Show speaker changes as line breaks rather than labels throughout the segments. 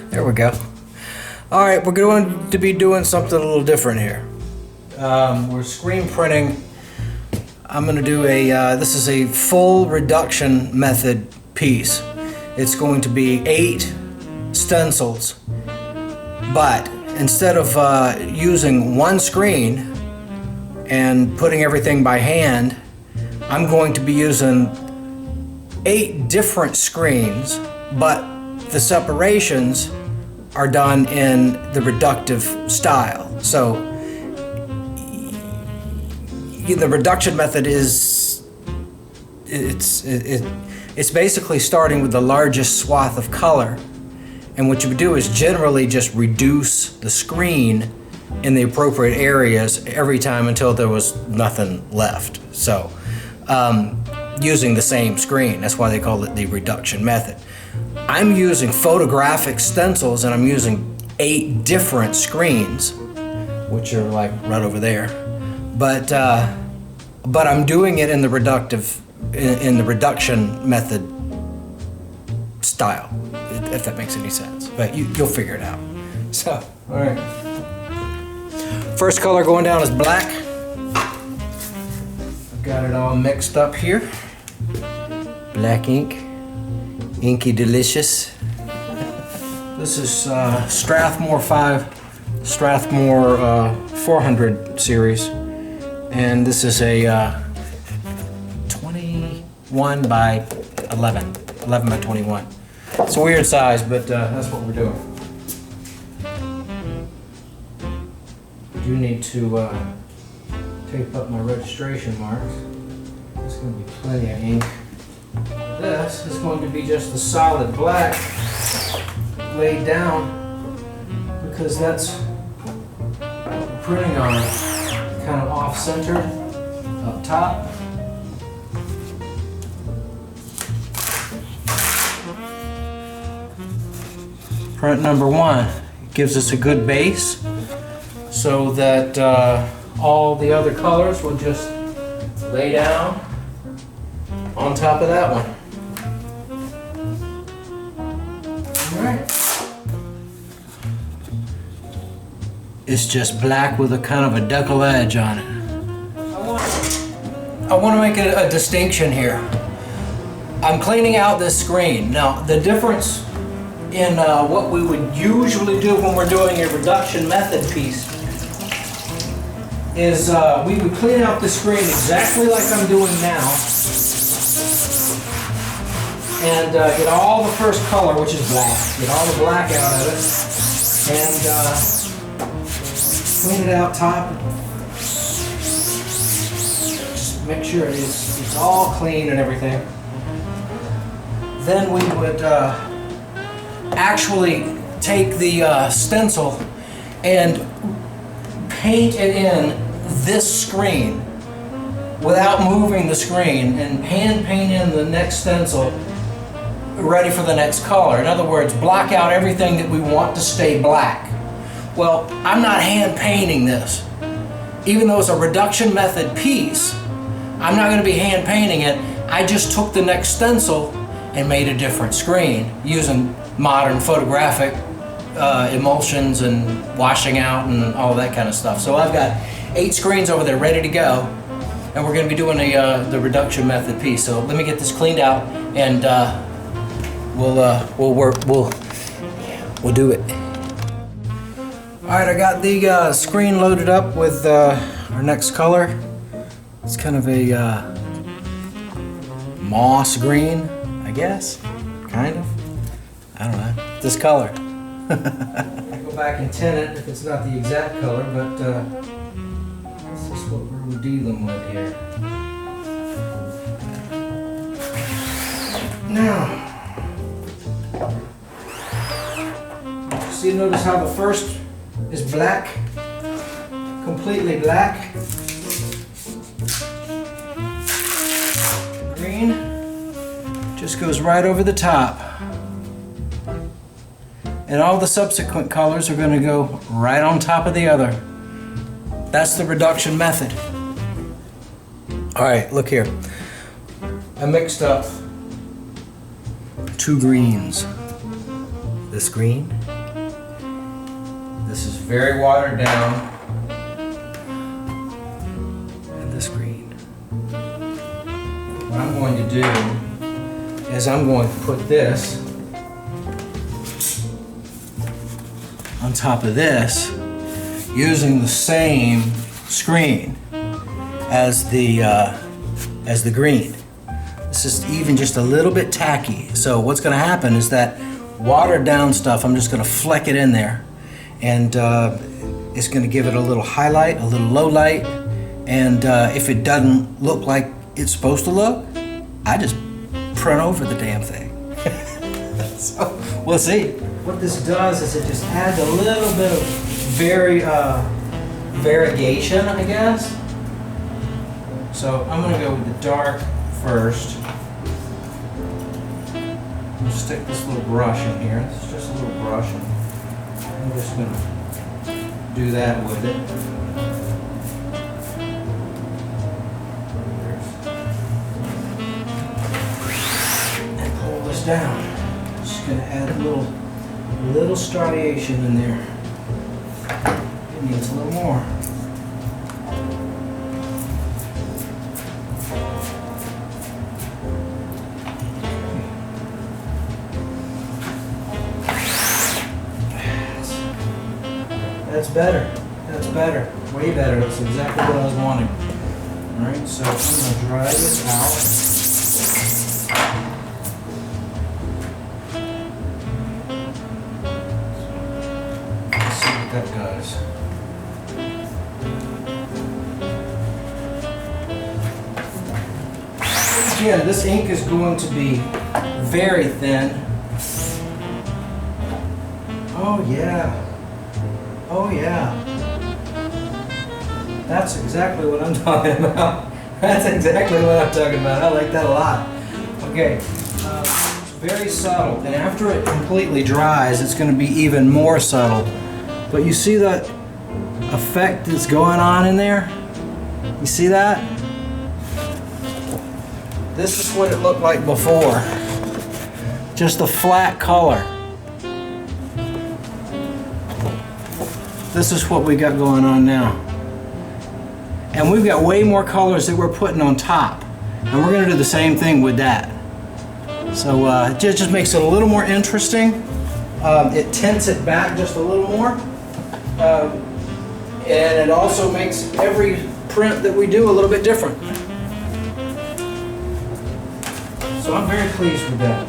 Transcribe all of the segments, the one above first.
There we go. All right, we're going to be doing something a little different here. We're screen printing. I'm going to do this is a full reduction method piece. It's going to be 8 stencils, but instead of using one screen and putting everything by hand, I'm going to be using 8 different screens, but the separations are done in the reductive style. So the reduction method is it's basically starting with the largest swath of color, and what you would do is generally just reduce the screen in the appropriate areas every time until there was nothing left. So using the same screen, that's why they call it the reduction method. I'm using photographic stencils, and I'm using 8 different screens, which are like right over there. But I'm doing it in the reduction method style, if that makes any sense. But you'll figure it out. So, all right. First color going down is black. I've got it all mixed up here. Black ink. Inky delicious. This is Strathmore 400 series, and this is a 21 by 11 by 21. It's a weird size, but that's what we're doing. I do need to tape up my registration marks. There's going to be plenty of ink. This is going to be just a solid black laid down, because that's what we're printing on, kind of off-centered up top. Print number 1 gives us a good base so that all the other colors will just lay down on top of that one. Alright. It's just black with a kind of a decal edge on it. I want to make a distinction here. I'm cleaning out this screen. Now, the difference in what we would usually do when we're doing a reduction method piece is we would clean out the screen exactly like I'm doing now, and get all the first color, which is black, get all the black out of it, and clean it out top. Just make sure it's all clean and everything. Then we would actually take the stencil and paint it in this screen without moving the screen, and hand paint in the next stencil ready for the next color. In other words, block out everything that we want to stay black. Well, I'm not hand painting this. Even though it's a reduction method piece, I'm not going to be hand painting it. I just took the next stencil and made a different screen using modern photographic emulsions and washing out and all that kind of stuff. So I've got 8 screens over there ready to go, and we're going to be doing the reduction method piece. So let me get this cleaned out, and we'll do it. All right, I got the screen loaded up with our next color. It's kind of a moss green, I guess, kind of. I don't know, this color. I go back and tint it if it's not the exact color, but this is what we're dealing with here. Now, see, notice how the first is black, completely black. Green just goes right over the top. And all the subsequent colors are going to go right on top of the other. That's the reduction method. All right, look here. I mixed up 2 greens. This green This is very watered down. And this green. What I'm going to do is I'm going to put this on top of this using the same screen as the green. This is even just a little bit tacky. So what's going to happen is that watered down stuff, I'm just going to fleck it in there, and it's going to give it a little highlight, a little low light, and if it doesn't look like it's supposed to look, I just print over the damn thing. So we'll see. What this does is it just adds a little bit of variegation, I guess. So I'm going to go with the dark first. I'll stick this little brush in here. This is just a little brush, and I'm just going to do that with it. And pull this down. Just going to add a little striation in there. It needs a little more. That's better. That's better. Way better. That's exactly what I was wanting. Alright, so I'm going to dry this out. Let's see what that does. Again, this ink is going to be very thin. Oh yeah. Oh yeah. That's exactly what I'm talking about. That's exactly what I'm talking about. I like that a lot. Okay, it's very subtle, and after it completely dries, it's going to be even more subtle. But you see that effect that's going on in there? You see that? This is what it looked like before. Just a flat color. This is what we got going on now. And we've got way more colors that we're putting on top. And we're going to do the same thing with that. So it just makes it a little more interesting. It tints it back just a little more. And it also makes every print that we do a little bit different. So I'm very pleased with that.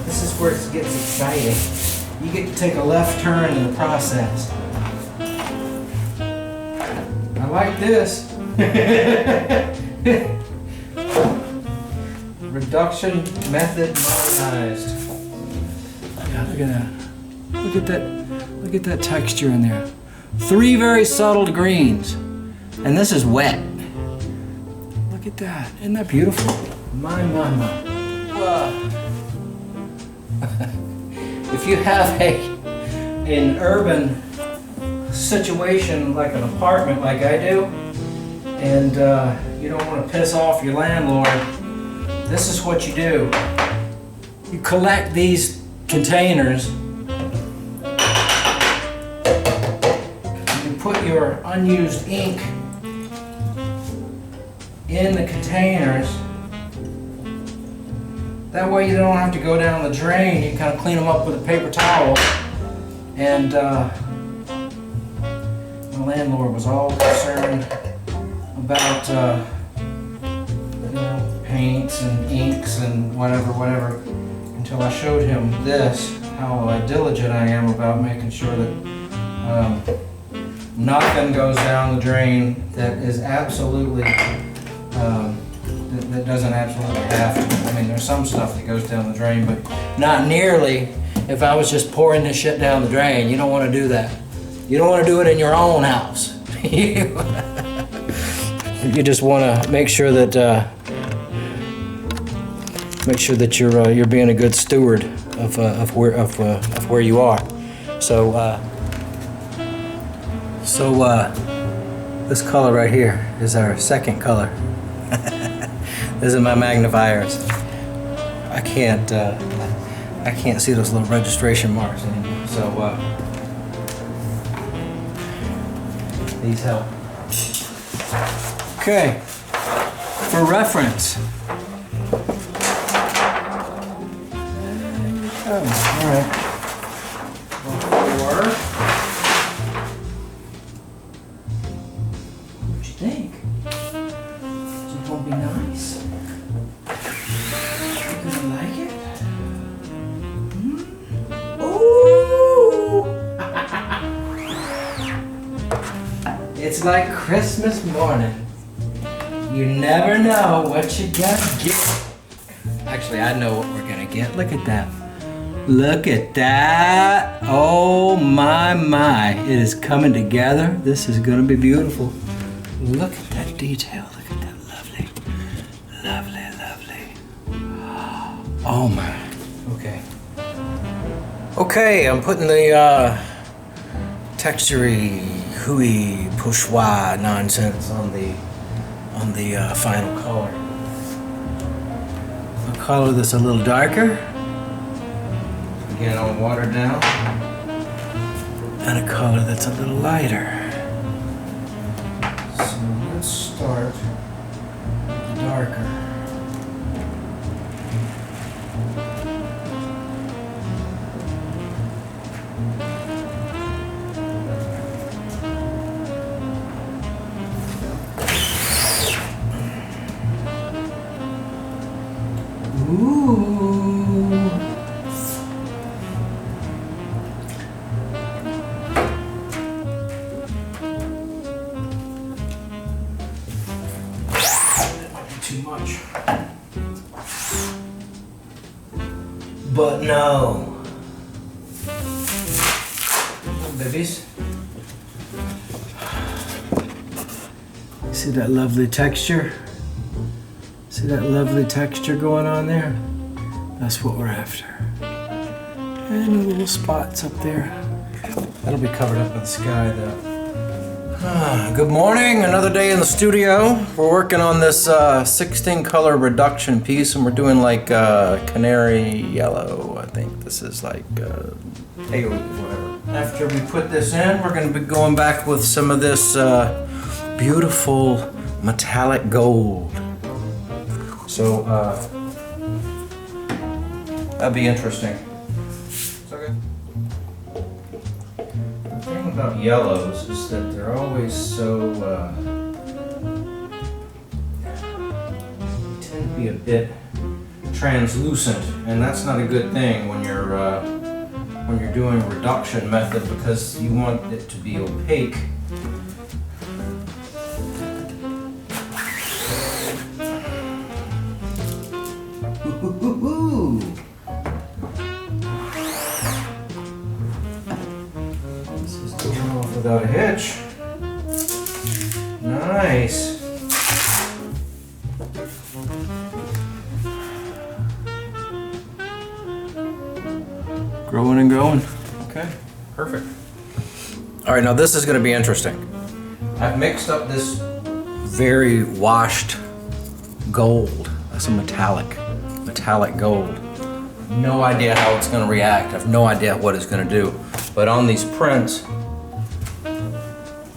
This is where it gets exciting. You get to take a left turn in the process. I like this. Reduction method modernized. Yeah, look at that. Look at that. Look at that texture in there. 3 very subtle greens. And this is wet. Look at that. Isn't that beautiful? My. If you have an urban situation like an apartment like I do, and you don't want to piss off your landlord, this is what you do. You collect these containers, you put your unused ink in the containers. That way you don't have to go down the drain. You kind of clean them up with a paper towel. And my landlord was all concerned about paints and inks and whatever, until I showed him this, how diligent I am about making sure that nothing goes down the drain that is absolutely that doesn't absolutely have to. I mean, there's some stuff that goes down the drain, but not nearly if I was just pouring this shit down the drain. You don't want to do that. You don't want to do it in your own house. You just want to make sure that you're being a good steward of where you are. So this color right here is our second color. These are my magnifiers. I can't see those little registration marks anymore. So These help. Okay, for reference. Oh, all right. What'd you think? Is it gonna be nice? You gonna like it? Ooh! It's like Christmas morning. You never know what you're gonna get. Actually, I know what we're gonna get. Look at that. Look at that. Oh my. It is coming together. This is gonna be beautiful. Look at that detail. Look at that lovely. Oh my. Okay, I'm putting the textury, hooey, bourgeois nonsense on the final color. I'll color this a little darker. Again, I'll water down. And a color that's a little lighter. So let's start with the darker. Ooh. That might be too much. But no. Babies. See that lovely texture? See that lovely texture going on there? That's what we're after. And the little spots up there. That'll be covered up by the sky though. Good morning, another day in the studio. We're working on this 16 color reduction piece and we're doing like canary yellow. I think this is like pale, whatever. After we put this in, we're gonna be going back with some of this beautiful metallic gold. So, that'd be interesting. It's okay. The thing about yellows is that they're always so, tend to be a bit translucent, and that's not a good thing when you're doing a reduction method because you want it to be opaque. Ooh. This is going off without a hitch. Nice. Growing and going. Okay, perfect. All right, now this is going to be interesting. I've mixed up this very washed gold. That's a metallic gold. No idea how it's going to react. I have no idea what it's going to do. But on these prints,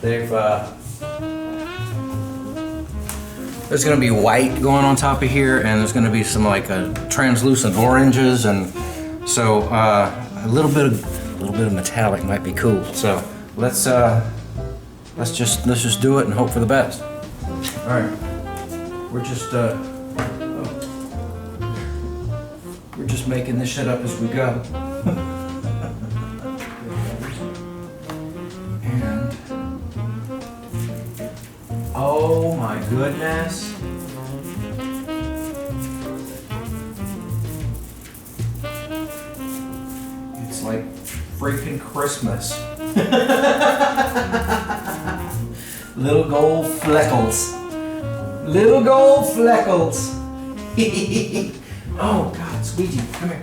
there's going to be white going on top of here, and there's going to be some like translucent oranges, and so a little bit of metallic might be cool. So let's just do it and hope for the best. All right, we're just making this shit up as we go. And oh my goodness. It's like freaking Christmas. Little gold fleckles. Little gold fleckles. Oh God, Squeegee, come here.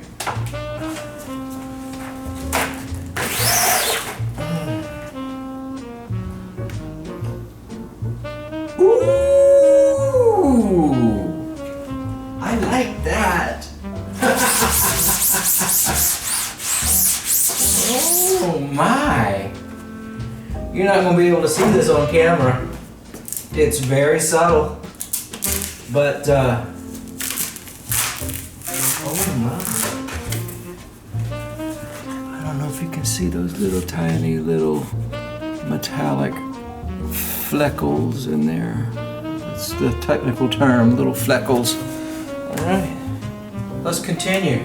Ooh, I like that. Oh my. You're not going to be able to see this on camera. It's very subtle, but oh my! I don't know if you can see those little tiny little metallic fleckles in there. That's the technical term, little fleckles. All right, let's continue.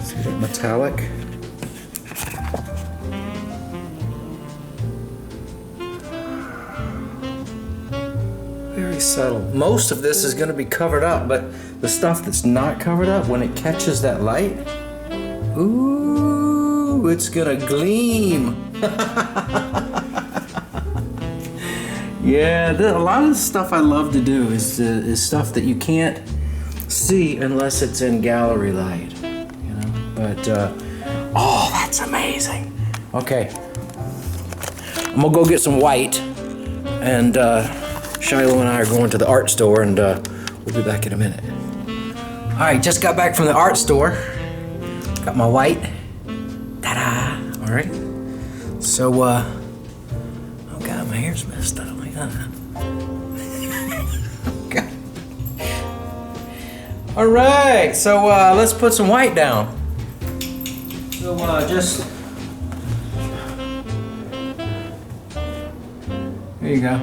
See that metallic? Very subtle. Most of this is going to be covered up, but the stuff that's not covered up, when it catches that light, ooh, it's going to gleam. Yeah, a lot of the stuff I love to do is stuff that you can't see unless it's in gallery light, you know. But oh, that's amazing. Okay, I'm gonna go get some white, and Shiloh and I are going to the art store, and we'll be back in a minute. All right, just got back from the art store. Got my white. Ta-da! All right. So, oh God, my hair's messed up. My God. God. All right. So let's put some white down. So just here you go.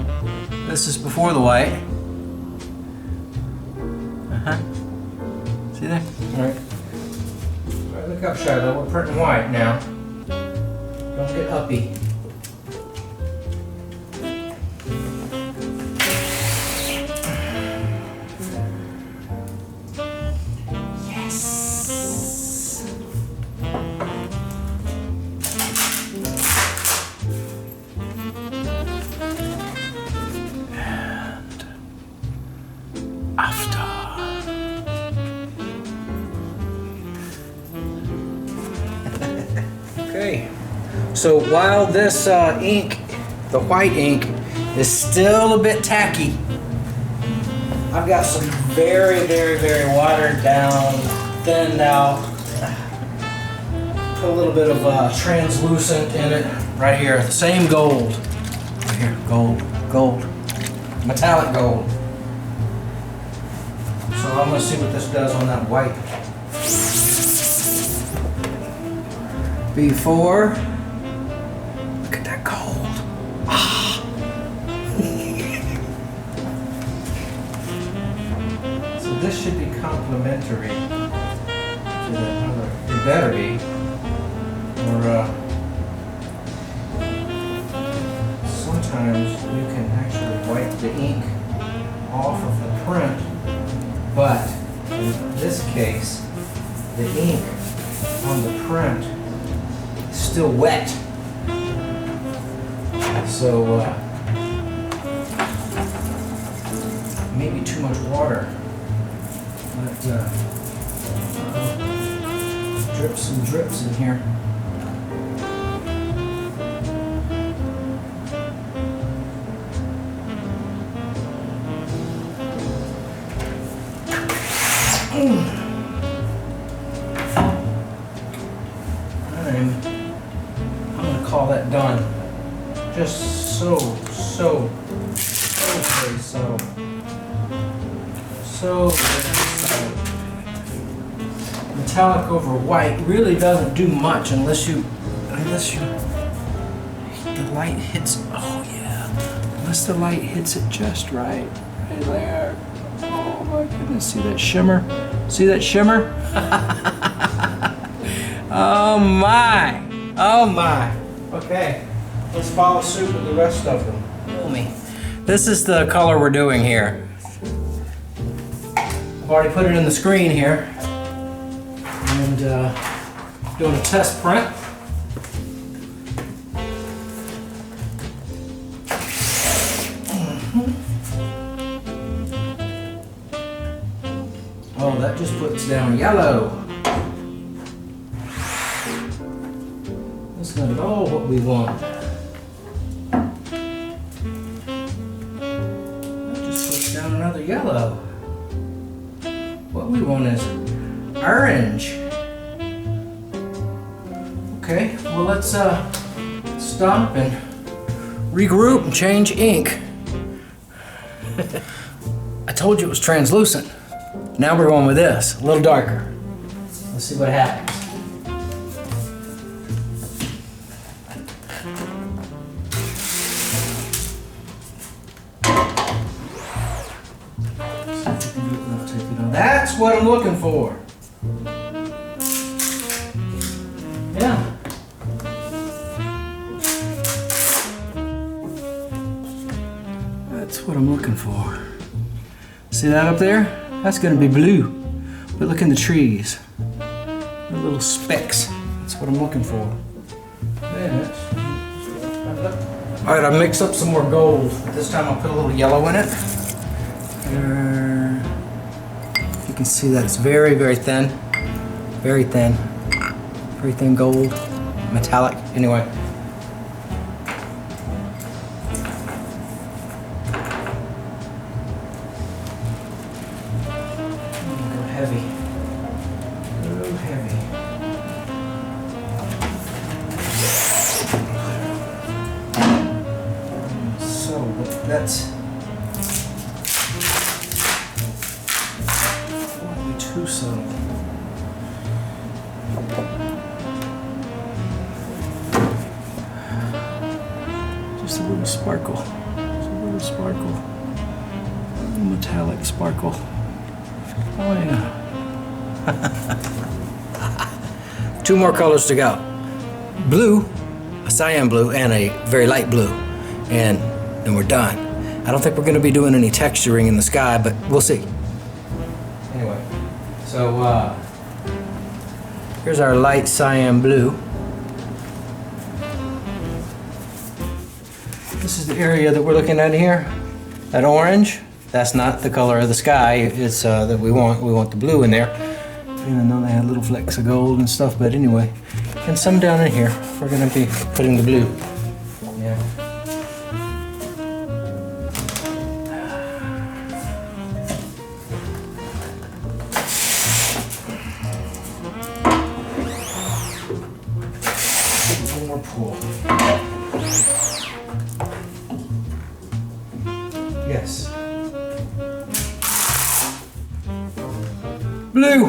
This is before the white. See there? All right. All right, look up, Shiloh. We're printing white now. Don't get uppy. Yes. After. Okay, so while this ink, the white ink, is still a bit tacky, I've got some very, very, very watered down, thinned out, put a little bit of translucent in it right here. The same gold. Right here, gold, gold, metallic gold. So I'm going to see what this does on that white. Before, look at that gold. Ah. So this should be complementary to the other. It better be. Or sometimes you can actually wipe the ink off of the print. But in this case, the ink on the print is still wet. So maybe too much water. But drips and drips in here. I'm gonna call that done. Just so very subtle. So very subtle. Metallic over white really doesn't do much unless you the light hits. Oh yeah, unless the light hits it just right there. Oh my goodness, see that shimmer? See that shimmer? Oh my! Oh my! Okay, let's follow suit with the rest of them. Kill me. This is the color we're doing here. I've already put it in the screen here. And doing a test print. Oh, that just puts down yellow. That's not at all what we want. That just puts down another yellow. What we want is orange. Okay, well let's stop and regroup and change ink. I told you it was translucent. Now we're going with this, a little darker. Let's see what happens. That's what I'm looking for. Yeah. That's what I'm looking for. See that up there? That's going to be blue. But look in the trees. The little specks. That's what I'm looking for. All right, I mixed up some more gold. This time I'll put a little yellow in it. You can see that it's very, very thin. Very thin. Very thin gold. Metallic. Anyway. Go heavy. Go heavy. So that's too subtle. Just a little sparkle. Just a little sparkle. A little metallic sparkle. Oh yeah. Two more colors to go. Blue, a cyan blue, and a very light blue. And then we're done. I don't think we're going to be doing any texturing in the sky, but we'll see. Anyway. So here's our light cyan blue. This is the area that we're looking at here. That orange, that's not the color of the sky. It's that we want. We want the blue in there. Even though they had little flecks of gold and stuff, but anyway. And some down in here. We're gonna be putting the blue. Yeah. Pull. Yes. Blue.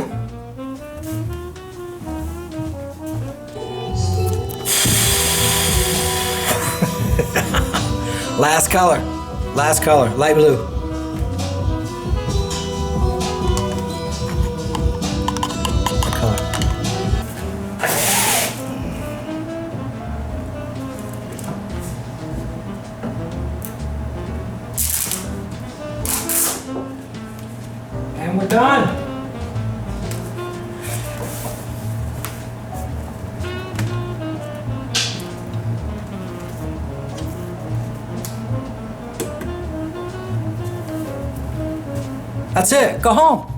Last color. Last color. Light blue. Color. And we're done. That's it. Go home.